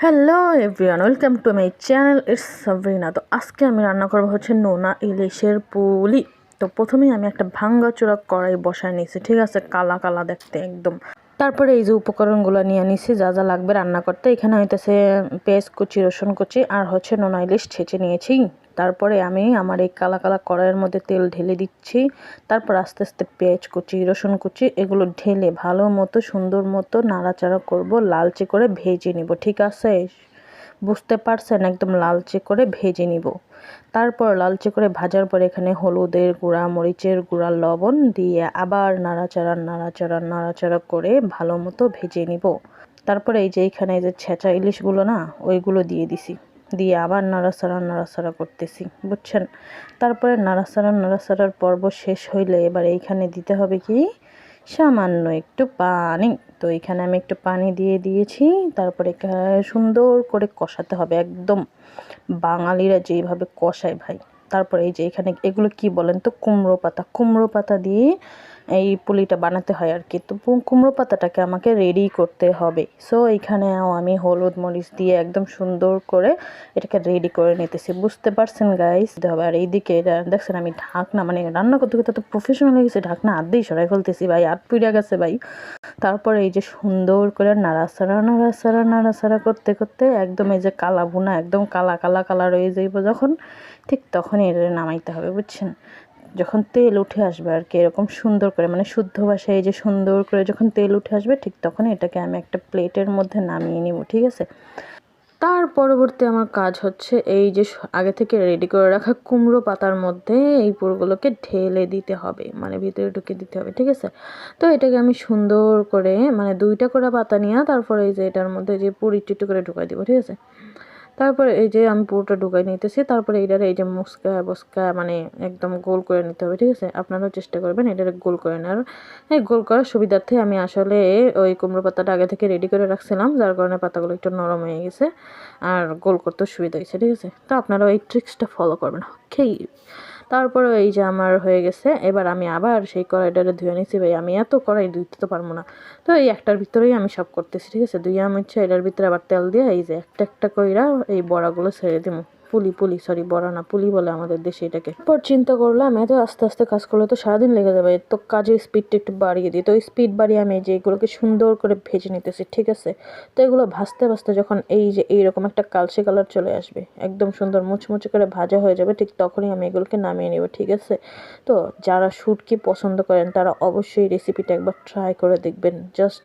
Hello everyone, welcome to my channel. It's Sabrina. তো আজকে আমি রান্না করবো হচ্ছে নোনা ইলিশের পুলি। তো প্রথমেই আমি একটা ভাঙ্গাচোরা কড়াই বসায় নিয়েছি, ঠিক আছে, কালা কালা দেখতে একদম। তারপরে এই যে উপকরণগুলো নিয়ে নিছি যা যা লাগবে রান্না করতে। এখানে হইতেছে পেঁয়াজ কুচি, রসুন কুচি আর হচ্ছে নোনা ইলিশ ছেঁচে নিয়েছি। তারপরে আমি আমার এই কালা কালা কড়াইয়ের মধ্যে তেল ঢেলে দিচ্ছি। তারপর আস্তে আস্তে পেঁয়াজ কুচি, রসুন কুচি এগুলো ঢেলে ভালো মতো সুন্দর মতো নাড়াচাড়া করব, লালচে করে ভেজে নিব, ঠিক আছে? বুঝতে পারছেন, একদম লালচে করে ভেজে নিব। তারপর লালচে করে ভাজার পর এখানে হলুদের গুঁড়া, মরিচের গুঁড়া, লবণ দিয়ে আবার নাড়াচাড়া নাড়াচাড়া নাড়াচাড়া করে ভালো মতো ভেজে নিব। তারপরে এই যে এখানে যে ছেঁচা ইলিশগুলো না, ওইগুলো দিয়ে দিছি, দিয়ে আবার নাড়াচাড়া নাড়াচাড়া করতেছি, বুঝছেন? তারপরে নাড়াচাড়া নাড়াচাড়ার পর্ব শেষ হইলে এবার এইখানে দিতে হবে কি সামান্য একটু পানি। তো এখানে আমি একটু পানি দিয়ে দিয়েছি। তারপরে সুন্দর করে কষাতে হবে, একদম বাঙালিরা যেইভাবে কষায় ভাই। তারপরে এই যে এখানে এগুলো কি বলেন তো, কুমড়ো পাতা দিয়ে এই পুলিটা বানাতে হয় আর কি। তো কুমড়ো পাতাটাকে আমাকে রেডি করতে হবে। সো এইখানেও আমি হলুদ মরিচ দিয়ে একদম সুন্দর করে এটাকে রেডি করে নিতেছি, বুঝতে পারছেন গাইস? হবে। আর এইদিকে এটা দেখছেন আমি ঢাকনা, মানে রান্না করতে করতে তো প্রফেশনাল হয়ে গেছে, ঢাকনা আধেই সরাই ফেলতেছি ভাই, আট পুড়ে গেছে ভাই। তারপরে এই যে সুন্দর করে নাড়াচাড়া নাড়াচাড়া নাড়াচাড়া করতে করতে একদম এই যে কালা ভুনা, একদম কালা কালা কালার হয়ে যাইব যখন, ঠিক তখনই এটা নামাইতে হবে, বুঝছেন? যখন তেল উঠে আসবে আর কি, এরকম সুন্দর করে, মানে শুদ্ধ ভাষায় এই যে সুন্দর করে যখন তেল উঠে আসবে, ঠিক তখনই এটাকে আমি একটা প্লেটের মধ্যে নামিয়ে নিব, ঠিক আছে? তার পরবর্তী আমার কাজ হচ্ছে এই যে আগে থেকে রেডি করে রাখা কুমড়ো পাতার মধ্যে এই পুরোগুলোকে ঢেলে দিতে হবে, মানে ভিতরে ঢুকে দিতে হবে, ঠিক আছে? তো এটাকে আমি সুন্দর করে, মানে 2টা করে পাতা নিয়ে তারপরে এই যে এটার মধ্যে যে পুরি একটু করে ঢুকাই দিব, ঠিক আছে? তারপরে এই যে আমি পুরোটা ঢুকাই নিতেছি। তারপরে এটারে এই যে মুসকা বসকা মানে একদম গোল করে নিতে হবে, ঠিক আছে? আপনারাও চেষ্টা করবেন এটারে গোল করে নেওয়ার। এই গোল করার সুবিধার্থে আমি আসলে ওই কুমড়ো পাতাটা আগে থেকে রেডি করে রাখছিলাম, যার কারণে পাতাগুলো একটু নরম হয়ে গেছে আর গোল করতে সুবিধা হয়েছে, ঠিক আছে? তো আপনারাও এই ট্রিক্সটা ফলো করবেন, ওকে? তারপরে এই যে আমার হয়ে গেছে। এবার আমি আবার সেই কড়াইটারে ধুয়ে নিয়েছি ভাই, আমি এত কড়াই ধুইতে তো পারবো না। তো এই একটার ভিতরেই আমি সব করতেছি, ঠিক আছে? ধুয়ে আমি হচ্ছে এটার ভিতরে আবার তেল দিয়ে এই যে একটা একটা কইরা এই বড়াগুলো ছেড়ে দিব। সরি বড়া না, পুলি বলে আমাদের দেশে এটাকে। পর চিন্তা করলাম এত আস্তে আস্তে কাজ করলে তো সারাদিন লেগে যাবে, তো কাজের স্পিডটা একটু বাড়িয়ে দিই। তো স্পিড বাড়িয়ে আমি যে এগুলোকে সুন্দর করে ভেজে নিতেছি, ঠিক আছে? তো এগুলো ভাজতে ভাজতে যখন এই যে এইরকম একটা কালচে কালার চলে আসবে, একদম সুন্দর মুচমুচে করে ভাজা হয়ে যাবে, ঠিক তখনই আমি এগুলোকে নামিয়ে নেব, ঠিক আছে? তো যারা শুটকি পছন্দ করেন তারা অবশ্যই রেসিপিটা একবার ট্রাই করে দেখবেন, জাস্ট